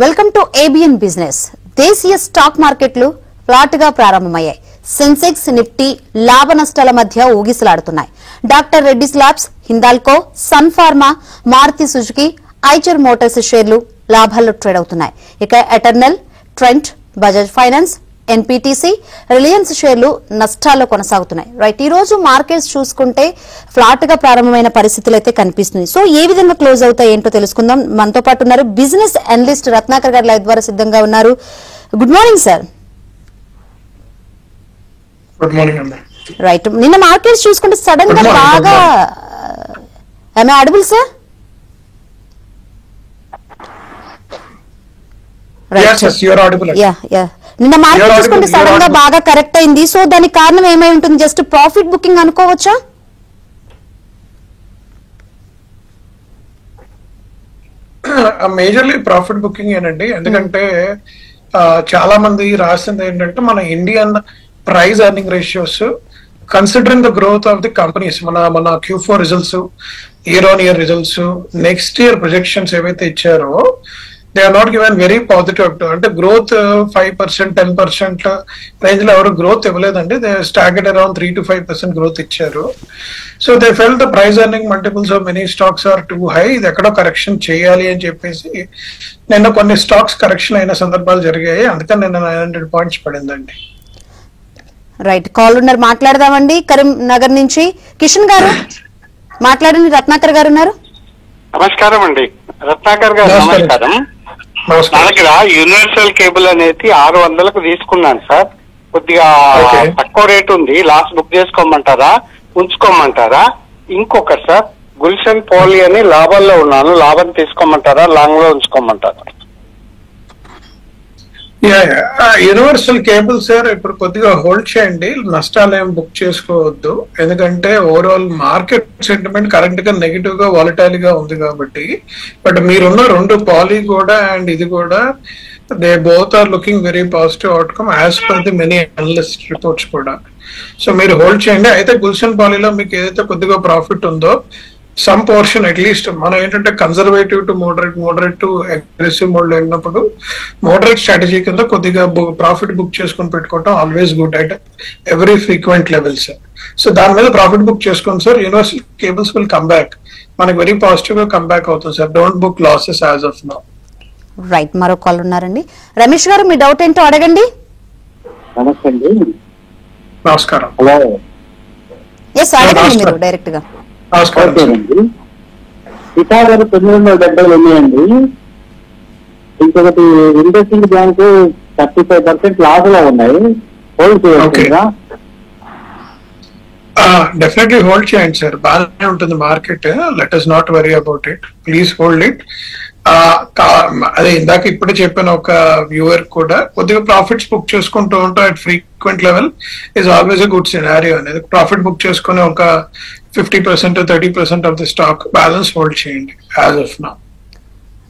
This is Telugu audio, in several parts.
Welcome to ABN business. దేశీయ స్టాక్ మార్కెట్లు ఫ్లాట్ గా ప్రారంభమయ్యాయి. సెన్సెక్స్, నిఫ్టీ లాభ నష్టాల మధ్య ఊగిసలాడుతున్నాయి. డాక్టర్ రెడ్డిస్ ల్యాబ్స్, హిందాల్కో, సన్ ఫార్మా, మారుతి సుజుకి, ఐచర్ మోటార్స్ షేర్లు లాభాల్లో ట్రేడ్ అవుతున్నాయి. ఇక ఎటర్నల్, ట్రెంట్, బజాజ్ ఫైనాన్స్, ఎన్పీటీసీ, రిలయన్స్ షేర్లు నష్టాల్లో కొనసాగుతున్నాయి. రైట్, ఈ రోజు మార్కెట్స్ చూసుకుంటే ఫ్లాట్ గా ప్రారంభమైన పరిస్థితులు అయితే కనిపిస్తుంది. సో ఏ విధంగా క్లోజ్ అవుతాయి ఏంటో తెలుసుకుందాం. మనతో పాటు ఉన్నారు బిజినెస్ అనలిస్ట్ రత్నాకర్ గారు, లైవ్ ద్వారా సిద్ధంగా ఉన్నారు. Good morning sir. Good morning అండి. రైట్, నిన్న మార్కెట్స్ చూసుకుంటే సడన్ గా బాగా అడబుల్ సార్. నిన్న మార్కెట్ చూసుకుంటే సడన్ గా బాగా కరెక్ట్ అయింది. సో దానికి కారణం ఏమై ఉంటుంది? జస్ట్ ప్రాఫిట్ బుకింగ్ అనుకోవచ్చా? మేజర్లీ ప్రాఫిట్ బుకింగ్ ఏనండి. ఎందుకంటే చాలా మంది రాసింది ఏంటంటే మన Indian price earning ratios considering the growth of the companies, మన Q4 results, year on year results, next year projections ఏవైతే ఇచ్చారో they are not given very positive. అంటే గ్రోత్ 5%, 10% రేంజ్ లో ఎవరు గ్రోత్ ఇవ్వలేదండి. They stacked around 3 to 5% growth ఇచ్చారు. So they fell the price earning multiples of many stocks are too high. ఇది ఎక్కడో కరెక్షన్ చేయాలి అని చెప్పేసి నిన్న కొన్ని స్టాక్స్ కరెక్షన్ అయిన సందర్భాలు జరిగాయి. అందుకని నిన్న 900 పాయింట్స్ పడిందండి. రైట్, కాల్ ఉన్నారు, మాట్లాడదామండి. కరీంనగర్ నుంచి కిషన్ గారు మాట్లాడండి. రత్నాకర్ గారు ఉన్నారు. నమస్కారం అండి. రత్నాకర్ గారు నమస్కారం. నా దగ్గర యూనివర్సల్ కేబుల్ అనేది 600కు తీసుకున్నాను సార్. కొద్దిగా తక్కువ రేట్ ఉంది. లాస్ట్ బుక్ చేసుకోమంటారా, ఉంచుకోమంటారా? ఇంకొకటి సార్, గుల్షన్ పోలీ అని లాభాల్లో ఉన్నాను. లాభం తీసుకోమంటారా, లాంగ్ లో ఉంచుకోమంటారా? యూనివర్సల్ కేబుల్ సార్ ఇప్పుడు కొద్దిగా హోల్డ్ చేయండి. నష్టాలు ఏం బుక్ చేసుకోవద్దు. ఎందుకంటే ఓవరాల్ మార్కెట్ సెంటిమెంట్ కరెంట్ గా నెగిటివ్ గా వాలటైల్ గా ఉంది కాబట్టి. బట్ మీరున్న రెండు పాలీ కూడా అండ్ ఇది కూడా they both are looking very positive outcome as per the many analyst reports కూడా. సో మీరు హోల్డ్ చేయండి. అయితే గుల్షన్ పాలీలో మీకు ఏదైతే కొద్దిగా ప్రాఫిట్ ఉందో సమ్ పోర్షన్ అట్లీస్ట్ మనం ఏంటంటే conservative to moderate to aggressive mode లో వెళ్ళినప్పుడు మోడరేట్ స్ట్రాటజీ కింద కొద్దిగా ప్రాఫిట్ బుక్ చేసుకుని పెట్టుకోవటం always good at every frequent levels. So దాని మీద ప్రాఫిట్ బుక్ చేసుకోండి sir. Universal cables will come back. మనకి వెరీ పాజిటివ్ గా కమ్ బ్యాక్ అవుతుంది sir. Don't book losses as of now. Right, మరో కాల్ ఉన్నారండి. రమేష్ గారు, మీ డౌట్ ఏంటో అడగండి. నమస్కారం. ఎస్, అడగండి మీరు డైరెక్ట్ గా. పితాగారు 970 ఉన్నాయండి. ఇంకొకటి ఇండస్ఇండ్ బ్యాంక్ 35% లాస్ లో ఉన్నాయి. హోల్డ్ చేయాలి. డెఫినెట్లీ హోల్డ్ చేయండి సార్. బాగానే ఉంటుంది market. Let us not worry about it. Please hold it. అదే ఇందాక ఇప్పుడే చెప్పిన ఒక వ్యూవర్ కూడా కొద్దిగా ప్రాఫిట్స్ బుక్ చేసుకుంటూ ఉంటాం at frequent level is always a good scenario అనేది. ప్రాఫిట్ బుక్ చేసుకుని ఒక 50% to 30% of the stock balance hold చేయండి యాజ్ ఆఫ్ నౌ.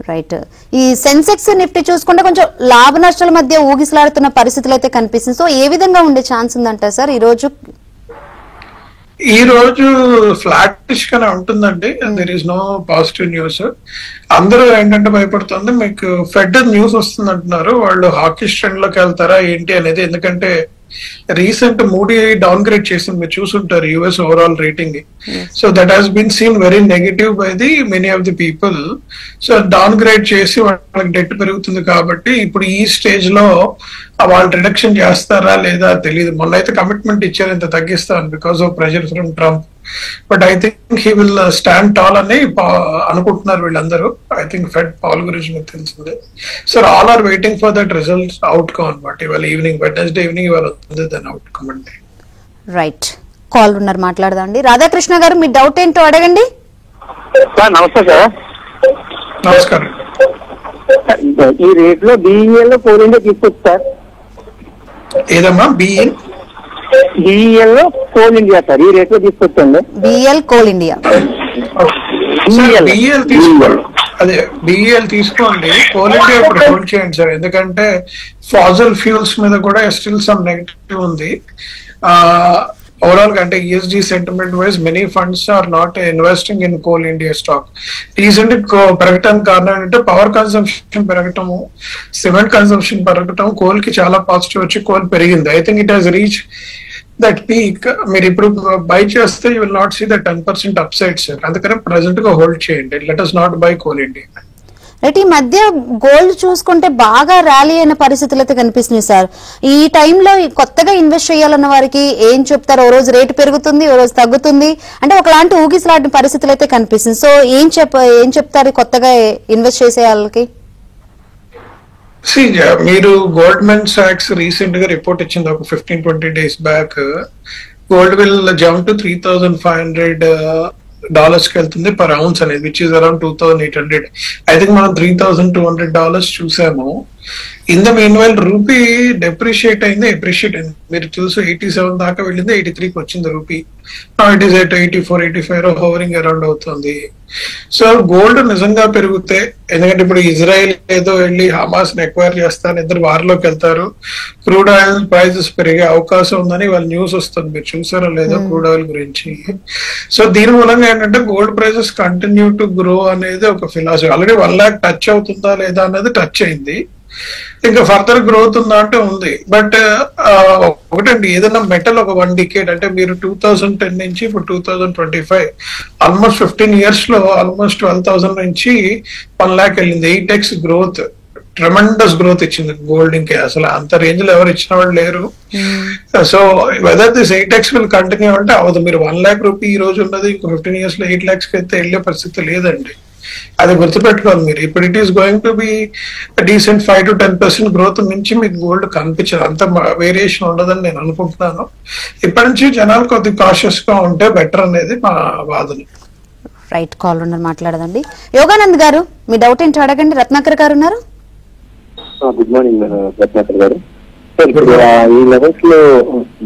రైట్, ఈ సెన్సెక్స్, నిఫ్టీ చూసుకుంటే కొంచెం లాభ నష్టాల మధ్య ఊగిసలాడుతున్న పరిస్థితులు అయితే కనిపిస్తుంది. సో ఏ విధంగా ఉండే ఛాన్స్ ఉందంటారు సార్ ఈ రోజు? ఈ రోజు ఫ్లాటిష్ గానే ఉంటుందండి. There is no positive news. అందరూ ఏంటంటే భయపడుతుంది. మీకు ఫెడ్ న్యూస్ వస్తుంది అంటున్నారు. వాళ్ళు హాకీ స్ట్రెండ్ లోకి వెళ్తారా ఏంటి అనేది. ఎందుకంటే రీసెంట్ మూడీ డౌన్ గ్రేడ్ చేసింది, మీరు చూసుంటారు US overall rating. So that has been seen very negative by the many of the people. So downgrade చేసి వాళ్ళకి డెట్ పెరుగుతుంది కాబట్టి ఇప్పుడు ఈ స్టేజ్ లో వాళ్ళు రిడక్షన్ చేస్తారా లేదా తెలియదు. మొన్న అయితే కమిట్మెంట్ ఇచ్చారు ఇంత తగ్గిస్తాను because of pressure from Trump. But I think he will stand tall అని అనుకుంటున్నారు వీళ్ళందరూ. ఐ థింక్ ఫెడ్ పాల్ గురించి మీకు తెలిసిందే sir. All are waiting for that results outcome అనమాట. ఇవాళ ఈవినింగ్, వెడ్నెస్డే ఈవినింగ్ ఇవాళ ఉంది దాని అవుట్కమ్ అండి. రైట్, కాల్ ఉన్నారు, మాట్లాడదాండి. రాధాకృష్ణ గారు, మీ డౌట్ ఏంటో అడగండి. నమస్తే సార్. నమస్కారం. ఈ రేట్ లో బిఈఎల్ కోల్ ఇండియా తీసుకోవచ్చు సార్. ఏదమ్మా? BEL Coal India sir. ఈ రేట్ లో తీసుకొచ్చండి. బిఎల్ కోల్ ఇండియా. బిఈఎల్ తీసుకోండి. అదే బిఈఎల్ తీసుకోండి. కోల్ ఇండియా ఇప్పుడు హోల్డ్ చేయండి సార్. ఎందుకంటే ఫాజల్ ఫ్యూల్స్ మీద కూడా స్టిల్ సమ్ నెగటివ్ ఉంది. ఓవరాల్ గా అంటే ESG sentiment wise many funds are not investing in Coal India stock. Recent పెరగటానికి కారణం ఏంటంటే పవర్ కన్సంప్షన్ పెరగటము, సిమెంట్ కన్సంప్షన్ పెరగటం, కోల్ కి చాలా పాజిటివ్ వచ్చి కోల్ పెరిగింది. I think it has reach that peak. మీరు ఇప్పుడు బై చేస్తే you will not see the 10% upside sir. అందుకని ప్రెసెంట్ గా హోల్డ్ చేయండి. Let us not buy coal India. Right, ఈ మధ్య గోల్డ్ చూసుకుంటే బాగా ర్యాలీ అయిన పరిస్థితులు అయితే కనిపిస్తున్నాయి సార్. ఈ టైంలో కొత్తగా ఇన్వెస్ట్ చేయాలన్న వారికి ఏం చెప్తారు? ఓ రోజు రేటు పెరుగుతుంది, ఓ రోజు తగ్గుతుంది, అంటే ఒకలాంటి ఊగిసలాంటి పరిస్థితులు అయితే కనిపిస్తుంది. సో ఏం చెప్తారు కొత్తగా ఇన్వెస్ట్ చేసే వాళ్ళకి? మీరు గోల్డ్మెన్ సాక్స్ రీసెంట్ గా రిపోర్ట్ ఇచ్చింది ఒక 15-20 days back. Gold will jump to $3,500 కి వెళ్తుంది పర్ ounce అనేది, which is around 2,800. I think మనం $3,200 చూసాము. In the mean while rupee depreciate అయింది, ఎప్రిషియేట్ అయింది. మీరు చూసి 87 దాకా వెళ్ళింది, 83కి వచ్చింది rupee. It is at 84, 85 hovering around అవుతుంది. సో గోల్డ్ నిజంగా పెరిగితే, ఎందుకంటే ఇప్పుడు ఇజ్రాయెల్ ఏదో వెళ్ళి హమాస్ ని ఎక్వైర్ చేస్తాను, ఇద్దరు వారిలోకి వెళ్తారు, క్రూడ్ ఆయిల్ ప్రైజెస్ పెరిగే అవకాశం ఉందని వాళ్ళ న్యూస్ వస్తుంది. మీరు చూసారో లేదో క్రూడ్ ఆయిల్ గురించి. సో దీని మూలంగా ఏంటంటే gold prices continue to grow అనేది ఒక ఫిలాసఫీ. ఆల్రెడీ 1 lakh టచ్ అవుతుందా లేదా అనేది టచ్ అయింది. ఇంకా ఫర్దర్ గ్రోత్ ఉందా అంటే ఉంది. బట్ ఒకటండి, ఏదైనా మెటల్ ఒక 1 decade అంటే మీరు 2010 నుంచి ఇప్పుడు 2025 ఆల్మోస్ట్ 15 years లో ఆల్మోస్ట్ 12,000 నుంచి 1 lakh వెళ్ళింది. 8x గ్రోత్, ట్రెమెండస్ గ్రోత్ ఇచ్చింది గోల్డ్. ఇంకా అసలు అంత రేంజ్ లో ఎవరు ఇచ్చిన వాళ్ళు లేరు. So whether this 8x will continue అంటే అవదు. మీరు 1 lakh రూపీ ఈ రోజు ఉన్నది ఇంకో 15 years లో 8 lakhs కి అయితే వెళ్ళే పరిస్థితి లేదండి. అది గుర్తుపెట్టుకోవాలి మీరు. ఇప్పుడు it is going to be decent 5 to 10% growth నుంచి మీకు గోల్డ్ కనిపించదు, అంత వేరియేషన్ ఉండదని నేను అనుకుంటున్నాను. ఇప్పటి నుంచి జనాలు కొద్దిగా కాషియస్ గా ఉంటే బెటర్ అనేది మా వాదన. రైట్, కాల్ ఉన్నారు, మాట్లాడదండి. యోగానంద్ గారు మీ డౌట్ ఏంటో అడగండి. రత్నాకర్ గారు ఉన్నారు. గుడ్ మార్నింగ్ రత్నాకర్ గారు. ఇప్పుడు ఈ లెవెల్స్ లో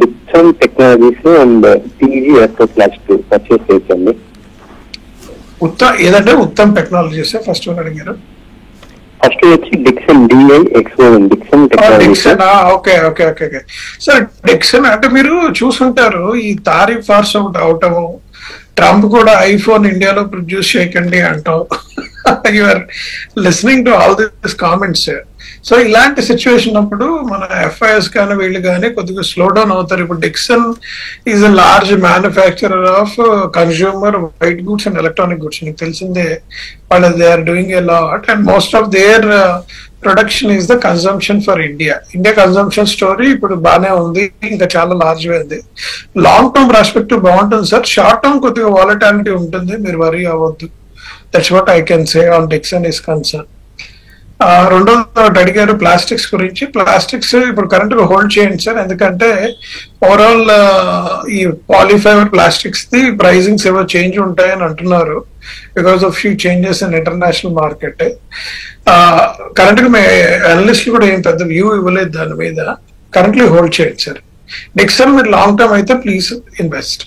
డిక్సన్ టెక్నాలజీస్ అండ్ టీజీ ఎస్ఓ/2 పర్చేస్ చేయొచ్చండి. ఏదంటే ఉత్తమ్ టెక్నాలజీస్ ఫస్ట్ వన్ అడిగారు. ఫస్ట్ వచ్చి Dixon DIXON Dixon Technologies. Okay okay okay okay sir. Dixon అంటే మీరు చూసుంటారు, ఈ తారీఫ్ ఫార్స్ అవటం, ట్రంప్ కూడా ఐఫోన్ ఇండియాలో ప్రొడ్యూస్ చేయకండి అంటాం. You are listening to all this comments. So ఇలాంటి సిచ్యువేషన్ అప్పుడు మన FIS కానీ వీళ్ళు కానీ కొద్దిగా స్లో డౌన్ అవుతారు. ఇప్పుడు Dixon is a large manufacturer of consumer white goods and electronic goods. మీకు తెలిసిందే, వాళ్ళు they are doing a lot and most of their production is the consumption for India. India consumption story ఇప్పుడు బాగానే ఉంది, ఇంకా చాలా లార్జ్ గా ఉంది. లాంగ్ టర్మ్ ప్రాస్పెక్టివ్ బాగుంటుంది సార్. షార్ట్ టర్మ్ కొద్దిగా వాలటాలిటీ ఉంటుంది, మీరు వరీ అవ్వద్దు. That's what I can say on Dixon is concern. రెండోది అడిగారు ప్లాస్టిక్స్ గురించి. ప్లాస్టిక్స్ ఇప్పుడు కరెంట్ గా హోల్డ్ చేయండి సార్, ఎందుకంటే ఓవరాల్ ఈ పాలిఫైబర్ ప్లాస్టిక్స్ ది ప్రైజింగ్స్ ఏవో చేంజ్ ఉంటాయని అంటున్నారు because of few changes in international market. Current గా మీ అనలిస్టులు కూడా ఏం పెద్ద వ్యూ ఇవ్వలేదు దాని మీద. కరెంట్లీ హోల్డ్ చేయండి సార్. డిక్సన్ మీరు లాంగ్ టర్మ్ అయితే ప్లీజ్ ఇన్వెస్ట్.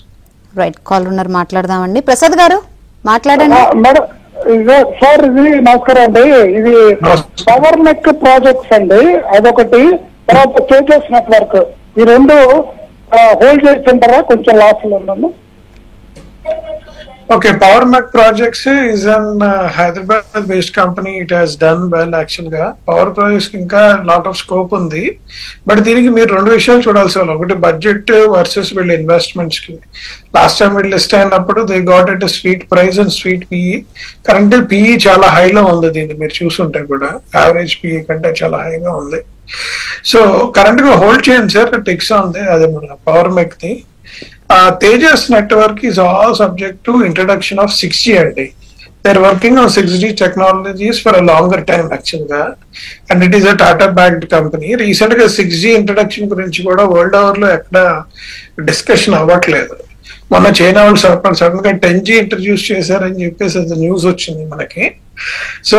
రైట్, కాల్ ఉన్నారు, మాట్లాడదామండి. ప్రసాద్ గారు మాట్లాడండి. మేడం సార్, ఇది నమస్కారం అండి. ఇది పవర్ నెక్ ప్రాజెక్ట్స్ అండి, అదొకటి. తర్వాత తేజస్ నెట్వర్క్, ఈ రెండు హోల్డ్ చేస్తుంటారా? కొంచెం లాస్ లో ఉన్నాను. Okay, Power Mech Projects is an Hyderabad-based company. It has done well actually. Power Projects ఇంకా లాట్ ఆఫ్ స్కోప్ ఉంది. బట్ దీనికి మీరు రెండు విషయాలు చూడాల్సి వాళ్ళు. ఒకటి బడ్జెట్ వర్సెస్ వీళ్ళ ఇన్వెస్ట్మెంట్స్ కి. లాస్ట్ టైం వీళ్ళు లిస్ట్ అయినప్పుడు they got at sweet price and sweet PE. Current PE చాలా హైలో ఉంది దీన్ని మీరు చూసుంటే కూడా. యావరేజ్ PE కంటే చాలా హైగా ఉంది. సో కరెంట్ గా హోల్డ్ చేయండి సార్. టిక్స్ ఉంది అదే మన power mech the. Tejas network is all subject to introduction of 6G అండి. They're working on 6G technologies for a longer time actually, and it is a Tata backed company. Recent గా 6G introduction గురించి కూడా వరల్డ్ ఓవర్ లో ఎక్కడ డిస్కషన్ అవ్వట్లేదు. మొన్న చైనా వాళ్ళు సడన్ గా 10G ఇంట్రడ్యూస్ చేశారని చెప్పేసి న్యూస్ వచ్చింది మనకి. So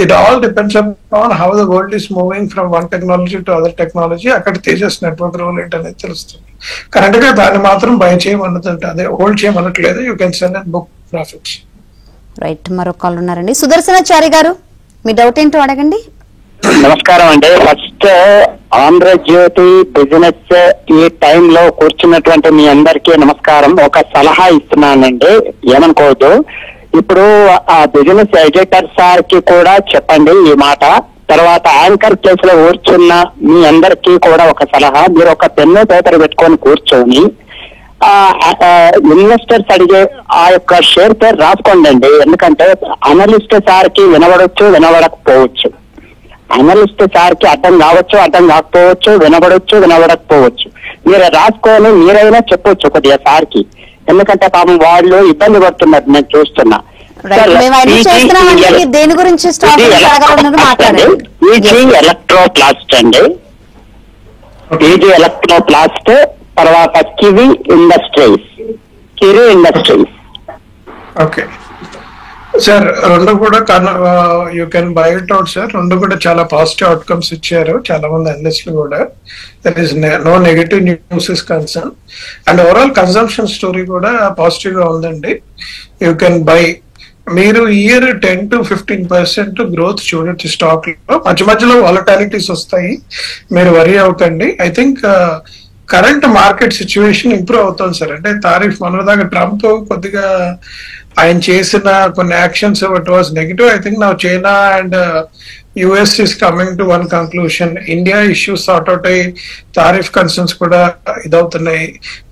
it all depends on how the world is moving from one technology to other technology. అక్కడ తేజస్ నెట్వర్క్ రోల్ ఏంటనేది తెలుస్తుంది. కరెక్ట్ గా దాన్ని మాత్రం బై చేయమన్నదంటే అదే హోల్డ్ చేయమనట్లేదు. You can sell and book profits. Right, మరో కాల్ ఉన్నారండి. సుదర్శనాచారి గారు మీ డౌట్ ఏంటో అడగండి. నమస్కారం అండి. ఫస్ట్ ఆంధ్రజ్యోతి బిజినెస్ ఈ టైంలో కూర్చున్నటువంటి మీ అందరికీ నమస్కారం. ఒక సలహా ఇస్తున్నానండి, ఏమనుకోవద్దు. ఇప్పుడు ఆ బిజినెస్ ఎడిటర్ సార్ కి కూడా చెప్పండి ఈ మాట. తర్వాత యాంకర్ ప్లేస్ లో కూర్చున్న మీ అందరికీ కూడా ఒక సలహా, మీరు ఒక పెన్ను పేపర్ పెట్టుకొని కూర్చొని ఇన్వెస్టర్స్ అడిగే ఆ యొక్క షేర్ పేరు రాసుకోండి. ఎందుకంటే అనలిస్ట్ సార్ కి వినబడొచ్చు, వినబడకపోవచ్చు. అనలిస్ట్ సార్ కి అర్థం కావచ్చు, అర్థం కాకపోవచ్చు, వినబడొచ్చు, వినబడకపోవచ్చు. మీరు రాసుకొని మీరైనా చెప్పొచ్చు కొద్దిగా సార్ కి. ఎందుకంటే పాపం వాళ్ళు ఇబ్బంది పడుతున్నారు, నేను చూస్తున్నా. దేని గురించి ఎలక్ట్రోప్లాస్ట్ అండి, పీజీ ఎలక్ట్రోప్లాస్ట్. తర్వాత కివి ఇండస్ట్రీస్. ఓకే సార్, రెండు కూడా you can by it out sir. రెండు కూడా చాలా పాజిటివ్ అవుట్కమ్స్ ఇచ్చారు చాలా మంది అనలిస్టులు కూడా. That is no negative news is concern. And overall consumption story కూడా పాజిటివ్ గా ఉందండి. You can buy. మీరు ఇయర్ 10 to 15% గ్రోత్ చూడొచ్చు స్టాక్ లో. మధ్య మధ్యలో వాలటాలిటీస్ వస్తాయి, మీరు వరీ అవ్వకండి. I think current market situation improve అవుతుంది సార్. అంటే తారీఫ్ మొన్నదాకా ట్రంప్ కొద్దిగా ఆయన చేసిన కొన్ని actions it was negative. I think నా China and US is coming to one conclusion. India issues sort out అయ్యి తారీఫ్ కన్సర్న్స్ కూడా ఇదవుతున్నాయి.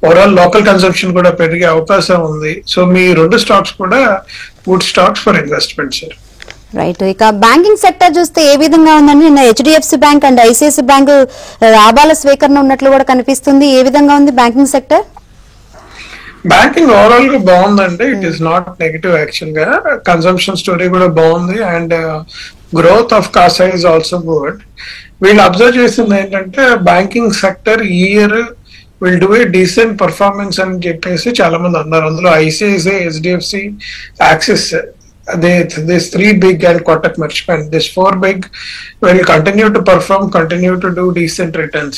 ఓవరాల్ లోకల్ కన్సంప్షన్ కూడా పెరిగే అవకాశం ఉంది. సో మీ రెండు స్టాక్స్ కూడా good stocks for investment sir. Right. ఇక బ్యాంకింగ్ సెక్టర్ చూస్తే ఏ విధంగా ఉందండి? నిన్న HDFC bank and ICICI bank లాభాల స్వీకరణ ఉన్నట్లు కూడా కనిపిస్తుంది. ఏ విధంగా ఉంది బ్యాంకింగ్ సెక్టర్? బ్యాంకింగ్ ఓవరాల్ గా బాగుందండి. It is not negative. Actual గా కన్సంప్షన్ స్టోరీ కూడా బాగుంది and growth of CASA is also good. వీళ్ళు అబ్జర్వ్ చేసింది ఏంటంటే బ్యాంకింగ్ సెక్టర్ ఈ year will do a decent performance అని చెప్పేసి చాలా మంది అన్నారు. అందులో ICICI, HDFC, Axis, this three big and Kotak merchant, this four big will continue to perform, continue to do decent returns.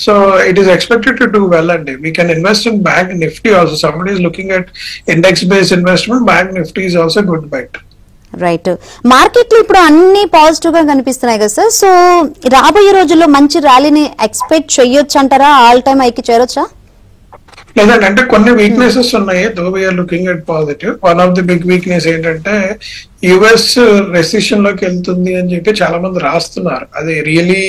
So it is expected to do well, and we can invest in Bank Nifty also. Somebody is looking at index based investment. Bank Nifty is also a good bet. Right. Market లో ఇప్పుడు అన్ని పాజిటివ్ గా కనిపిస్తున్నాయి కదా సార్. సో రాబోయే రోజుల్లో మంచి ర్యాలీని ఎక్స్పెక్ట్ చేయొచ్చు అంటారా? ఆల్ టైమ్ హైకి చేరొచ్చా? లేదండి, అంటే కొన్ని వీక్నెసెస్ ఉన్నాయి. Though we're looking at positive. One of the big weakness ఏంటంటే యుఎస్ రెసిషన్ లోకి వెళ్తుంది అని చెప్పి చాలా మంది రాస్తున్నారు. అది really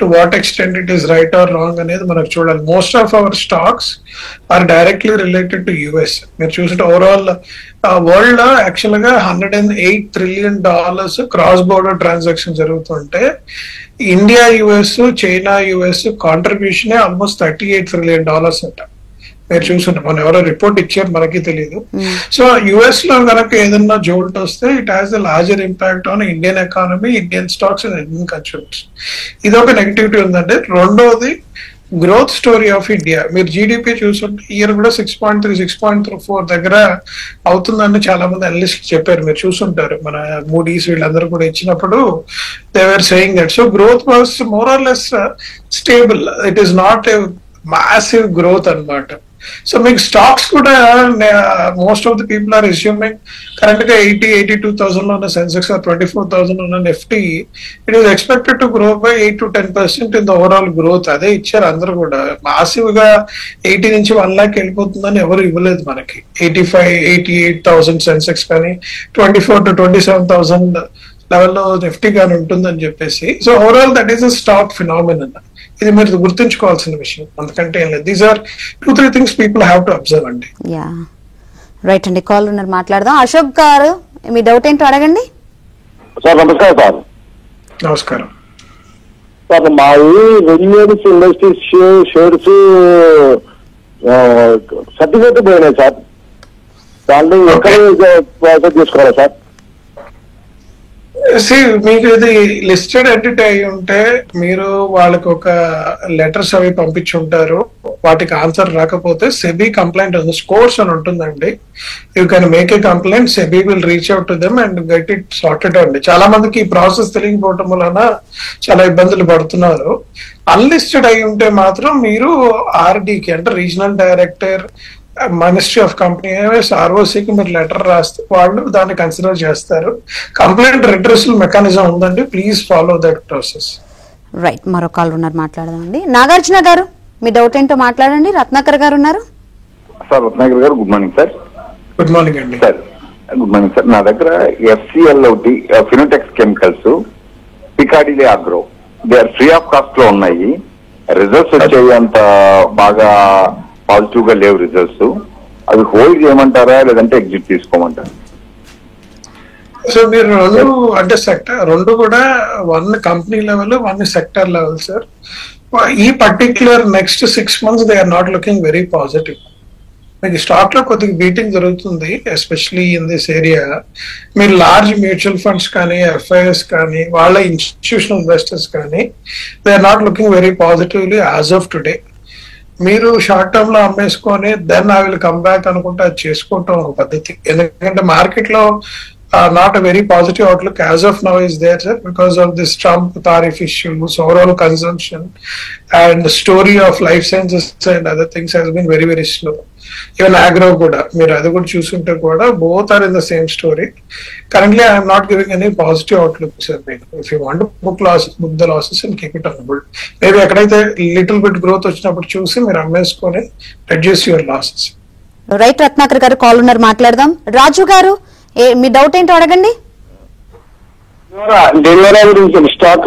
to what extent it is right or wrong అనేది మనకు చూడాలి. Most of our stocks are directly related to US. మీరు చూసినట్టు ఓవరాల్ వరల్డ్ లో యాక్చువల్ గా $108 trillion క్రాస్ బోర్డర్ ట్రాన్సాక్షన్ జరుగుతుంటే India US, China US contribution almost $38 trillion అంట. మీరు చూసుంటాం, మనం ఎవరో రిపోర్ట్ ఇచ్చారు, మనకి తెలియదు. సో యుఎస్ లో కనుక ఏదన్నా జోల్ట్ వస్తే it has the larger impact on Indian economy, Indian stocks and Indian consumers. ఇది ఒక నెగిటివిటీ ఉందండి. రెండోది గ్రోత్ స్టోరీ ఆఫ్ ఇండియా. మీరు జీడిపి చూసుంటే ఇయర్ కూడా 6.3, 6.4 దగ్గర అవుతుందని చాలా మంది అనలిస్ట్ చెప్పారు. మీరు చూసుంటారు, మన మూడీస్ వీళ్ళందరూ కూడా ఇచ్చినప్పుడు they were saying that. So growth was more or less stable. It is not a massive growth అన్నమాట. సో మీకు స్టాక్స్ కూడా most of the people are assuming current గా 82,000 లో ఉన్న సెన్సెక్స్, 24,000 ఉన్న Nifty it is expected to grow by 8 to 10% in the overall growth. అదే ఇచ్చారు అందరూ కూడా. మాసివ్ గా 80 నుంచి 1 lakh వెళ్ళిపోతుందని ఎవరు ఇవ్వలేదు మనకి. 88,000 సెన్సెక్స్ కానీ 24,000 to 27,000 లెవెల్లో నిఫ్టీ కానీ ఉంటుందని చెప్పేసి. So overall that is a stock phenomenon. ఇది మీరు గుర్తుంచుకోవాల్సిన విషయం, అందుకంటే ఏం లేదు. These are 2-3 things people have to observe అండి. యా రైట్ అండి. కాల్ ఉన్నారు, మాట్లాడదాం. అశోక్ గారు, మీ డౌట్ ఏంటో అడగండి. సార్ నమస్కారం. సార్ నమస్కారం సార్, మావి రెన్యూబుల్స్ ఇండస్ట్రీస్ షేర్స్ సర్టిఫికేట్ పోయినాయి సార్. దాంట్లో ఎక్కడ ప్రాసెస్ చేసుకోవాలి సార్? మీకు ఇది లిస్టెడ్ ఎంటిటీ అయి ఉంటే మీరు వాళ్ళకి ఒక లెటర్స్ అవి పంపించి ఉంటారు. వాటికి ఆన్సర్ రాకపోతే సెబీ కంప్లైంట్ ఉంది, స్కోర్స్ అని ఉంటుందండి. You can make a complaint, SEBI will reach out to them and get it sorted అండి. చాలా మందికి ఈ ప్రాసెస్ తెలియకపోవటం వలన చాలా ఇబ్బందులు పడుతున్నారు. అన్లిస్టెడ్ అయి ఉంటే మాత్రం మీరు ఆర్డీకి అంటే regional director, ministry of company ఆర్ఓసికి మీరు లెటర్ రాస్తే వాళ్ళు దాన్ని కన్సిడర్ చేస్తారు. కంప్లైంట్ రిడ్రెసల్ మెకానిజం ఉందండి, please follow that process. Right, మరో కాల్ ఉన్నారు, మాట్లాడదామండి. నాగార్జున గారు, మీ డౌట్ ఏంటో మాట్లాడండి. రత్నాకర్ గారు ఉన్నారు. Sir Ratnakar garu, good morning sir. Good morning అండి. Sir good morning sir. నా దగ్గర FCL ఒకటి, Finotex chemicals, Piccadily Agro, they are free of cost లో ఉన్నాయి. రిజల్ట్స్ వచ్చేవి అంత బాగా పాజిటివ్ గా లేవు రిజల్ట్స్. అవి హోల్డ్ చేయమంటారా లేదంటే ఎగ్జిట్ తీసుకోమంటారా? సో మీరు రెండు అంటే రెండు కూడా one company level, one sector level sir. ఈ particular next 6 months they are not looking very positive. మీకు స్టాక్ లో కొద్దిగా బీటింగ్ జరుగుతుంది, ఎస్పెషలీ ఇన్ దిస్ ఏరియా. మీరు లార్జ్ మ్యూచువల్ ఫండ్స్ కానీ, FIS కానీ, వాళ్ళ ఇన్స్టిట్యూషనల్ ఇన్వెస్టర్స్ కానీ they are not looking very positively as of today. మీరు షార్ట్ టర్మ్ లో అమ్మేసుకొని then I will come back అనుకుంటే అది చేసుకోవటం ఒక పద్ధతి. ఎందుకంటే మార్కెట్ లో not a very positive outlook as of now is there, sir, because of this Trump tariff issues, overall consumption and the story of life sciences and other things has been very, very slow. Even agro kuda, meer adu kuda chusunte kuda, both are in the same story. Currently, I am not giving any positive outlook, sir. If you want to book the losses and keep it on hold. Maybe ekkadaithe little bit growth vachinappudu chusi meer ammeskoni reduce your losses. Right, Ratnakar గారు కాల్ ఉన్నారు, మాట్లాడదాం. రాజు గారు, మీ డౌట్ ఏంటో అడగండి. స్టాక్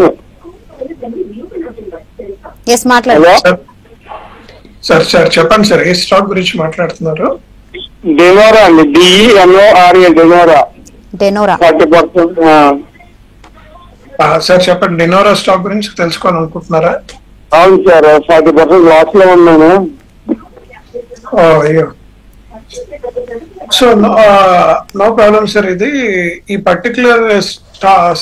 ఎస్, మాట్లాడండి. సార్ చెప్పండి సార్, ఏ స్టాక్ గురించి మాట్లాడుతున్నారు? డెనోరా అండి, DENORA, డెనోరా. 40%. సార్ చెప్పండి, డెనోరా స్టాక్ గురించి తెలుసుకోవాలనుకుంటున్నారా? అవును సార్, 40% లాస్ లో ఉన్నాను. అయ్యో, సో నో ప్రాబ్లం సార్. ఇది ఈ particular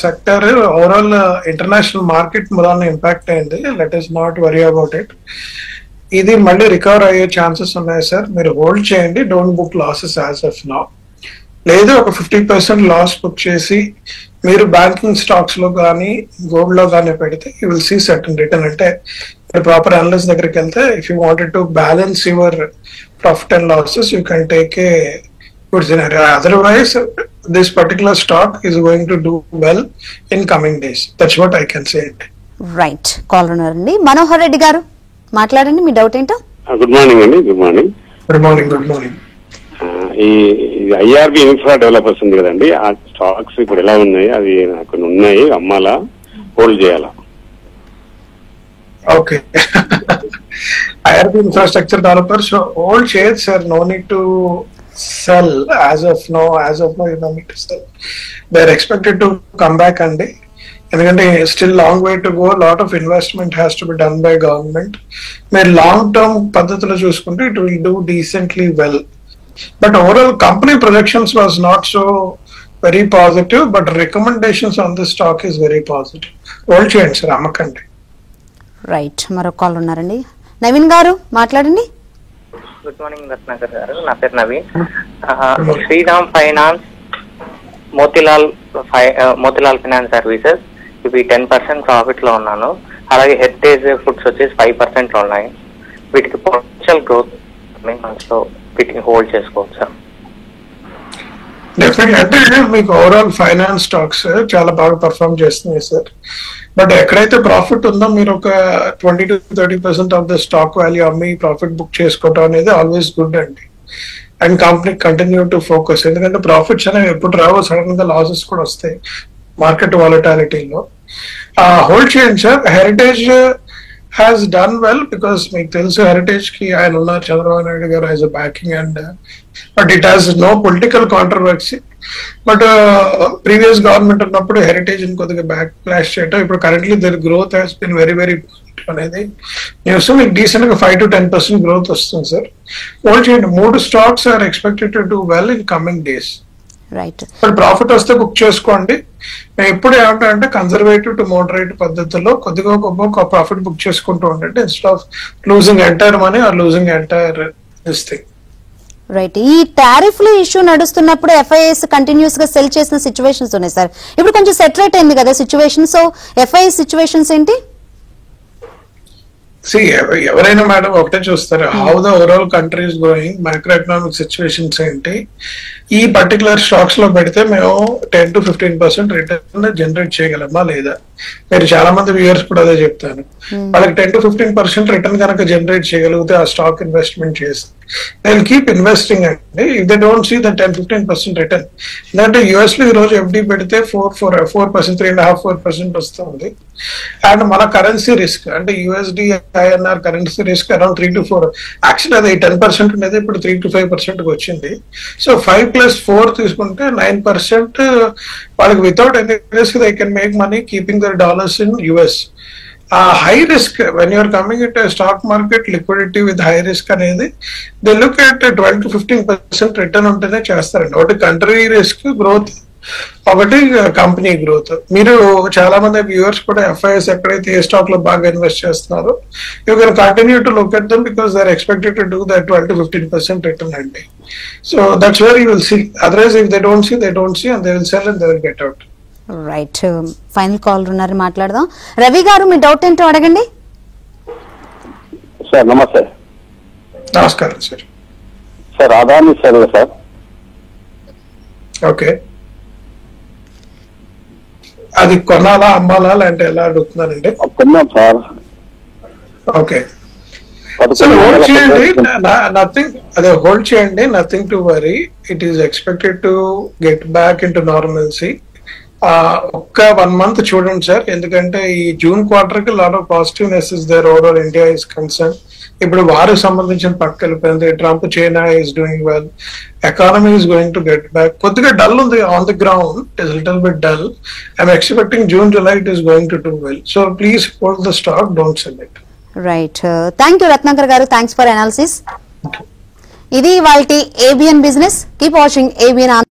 sector overall international market మొదలైన ఇంపాక్ట్ అయింది. Let is not worry about it. ఇది మళ్ళీ రికవర్ అయ్యే ఛాన్సెస్ ఉన్నాయి సార్. మీరు హోల్డ్ చేయండి, don't book losses as of now. లేదు, ఒక 50% లాస్ బుక్ చేసి మీరు బ్యాంకింగ్ స్టాక్స్ లో కానీ, గోల్డ్ లో కానీ పెడితే you will see certain return. అంటే ప్రాపర్ అనలిస్ట్ దగ్గరికి వెళ్తే if you wanted to balance your profit and losses, you can take a good scenario. Otherwise, this particular stock is going to do well in coming days. That's what I can say. Right, call ఉన్నారండి. మనోహర్ రెడ్డి గారు, మాట్లాడండి, మీ డౌట్ ఏంటో. గుడ్ మార్నింగ్ అండి. Good morning. Good morning. Good morning. ఈ IRB ఇన్ఫ్రా డెవలపర్స్ ఉంది కదండి, ఆ స్టాక్స్ ఇప్పుడు ఎలా ఉన్నాయి? అవి నాకు ఉన్నాయి, అమ్మాలా, హోల్డ్ చేయాలా? Okay, IRB infrastructure developers hold shares, sir. No need to sell as of now. You don't need to sell. They're expected to come back and ఎందుకంటే still long way to go. Lot of investment has to be done by government. మీరు లాంగ్ టర్మ్ పద్ధతిలో చూసుకుంటే it will do decently well. But overall company projections was not so very positive, but recommendations on this stock is very positive. Hold చేయండి సార్, అమ్మకండి. రైట్, మరో కాల్ ఉన్నారండి. నవీన్ గారు, మాట్లాడండి. గుడ్ మార్నింగ్ రత్నాకర్ గారు, నా పేరు Naveen. Shriram finance, Motilal finance services, ఇవి 10% ప్రాఫిట్ లో ఉన్నాను. అలాగే హెరిటేజ్ ఫుడ్స్ వచ్చేసి 5% లో ఉన్నాయి. వీటికి పొటెన్షియల్ గ్రోత్ మంత్స్లో వీటిని హోల్డ్ చేసుకోవచ్చు సార్. డెఫినెట్లీ. అంటే మీకు ఓవరాల్ ఫైనాన్స్ స్టాక్స్ చాలా బాగా పర్ఫార్మ్ చేస్తున్నాయి సార్. బట్ ఎక్కడైతే ప్రాఫిట్ ఉందో మీరు ఒక 20 to 30% of the stock value అమ్మి ప్రాఫిట్ బుక్ చేసుకోవడం అనేది ఆల్వేస్ గుడ్ అండి. And company continue to focus. ఎందుకంటే ప్రాఫిట్స్ అనేవి ఎప్పుడు రావో, సడన్ గా లాసెస్ కూడా వస్తాయి మార్కెట్ వాలటాలిటీలో. హోల్డ్ చేయండి sir. Heritage has done well because మీకు తెలుసు హెరిటేజ్ కి ఆయన ఉన్నారు, Chandrababu Naidu garu as a backing. And but it has no political controversy. But previous government ఉన్నప్పుడు హెరిటేజ్ కొద్దిగా బ్యాక్ ఫ్లాష్ చేయటం, ఇప్పుడు currently there growth has been very very అనేది న్యూస్. మీకు డీసెంట్ గా 5 to 10% గ్రోత్ వస్తుంది సార్. హోల్డ్ చేయండి. 3 stocks are expected to do well in coming days. Right, but profit వస్తే బుక్ చేసుకోండి. నేను ఎప్పుడు ఏమంటానంటే కన్సర్వేటివ్ టు మోడరేట్ పద్ధతిలో కొద్దిగా గొప్ప ప్రాఫిట్ బుక్ చేసుకుంటూ ఉండండి, instead of losing entire money are losing entire this thing. Right, ఈ టారిఫ్ లో ఇష్యూ నడుస్తున్నప్పుడు FIS కంటిన్యూస్ గా సెల్ చేసిన సిచ్యువేషన్స్ ఉన్నాయి సార్. ఇప్పుడు కొంచెం సెటరేట్ అయింది కదా సిచ్యువేషన్. సో FIS సిచ్యువేషన్స్ ఏంటి? ఎవరైనా మేడం ఒకటే చూస్తారు, how the overall country is growing, micro economic situations ఏంటి. ఈ పర్టికులర్ స్టాక్స్ లో పెడితే మేము 10 to 15% రిటర్న్ జనరేట్ చేయగలమా లేదా, మీరు చాలా మంది వ్యూయర్స్ కూడా అదే చెప్తాను. వాళ్ళకి 10 to 15% రిటర్న్ కనుక జనరేట్ చేయగలిగితే ఆ స్టాక్ ఇన్వెస్ట్మెంట్ చేసి దే విల్ కీప్ ఇన్వెస్టింగ్ అండి. If they don't see the 10-15% return. ఎందుకంటే యుఎస్ లో ఈ రోజు ఎఫ్డి పెడితే 4%, 3.5-4% వస్తుంది. అండ్ మన కరెన్సీ రిస్క్ అంటే USD INR currency risk around 3 to 4. Actually అది 10% ఉండేది, ఇప్పుడు 3 to 5% వచ్చింది. సో 5+4 తీసుకుంటే 9% వాళ్ళకి without any risk they can make money keeping their dollars in US. High risk when you're coming it stock market liquidity with high risk అనేది they look at 12 to 15% return ఉంటేనే చేస్తారండి. ఒకటి కంట్రీ రిస్క్ గ్రోత్, ఒకటి కంపెనీ గ్రోత్. మీరు చాలా మంది వ్యూవర్స్ కూడా ఎఫ్ఐఎస్ ఎక్కడైతే ఏ స్టాక్ లో బాగా ఇన్వెస్ట్ చేస్తున్నారో you can continue to look at them because they are expected to do that 12 to 15% return అండి. So that's where you will see. Otherwise if they don't see and they will sell and they will get out. Right, final call ఉన్నారు, మాట్లాడదాం. రవి గారు, మీ డౌట్ ఏంటో అడగండి. సార్ నమస్తే. నమస్కారం sir. Sir Adani sir. Okay, అది కొనాలా అమ్మాలా అంటే ఎలా అడుగుతున్నారండి? కొన్నాం సార్. ఓకే, హోల్డ్ చేయండి, నథింగ్, అదే హోల్డ్ చేయండి, nothing to worry. It is expected to get back into normalcy. ఒక్క 1 month చూడండి సార్, ఎందుకంటే ఈ జూన్ క్వార్టర్ కి lot of positiveness is there over India is concern. ఇప్పుడు వారికి సంబంధించిన పక్క వెళ్ళిపోయింది. Trump, China is doing well, economy is going to get back. కొద్దిగా డల్ ఉంది on the ground, it is little bit dull. I'm expecting June, July it is going to do well. So please hold the stock, don't sell it. Right, thank you Ratnakar గారు, థ్యాంక్స్ ఫర్ అనాలిసిస్. ఇది వాళ్ళ ABN business. Keep watching ABN.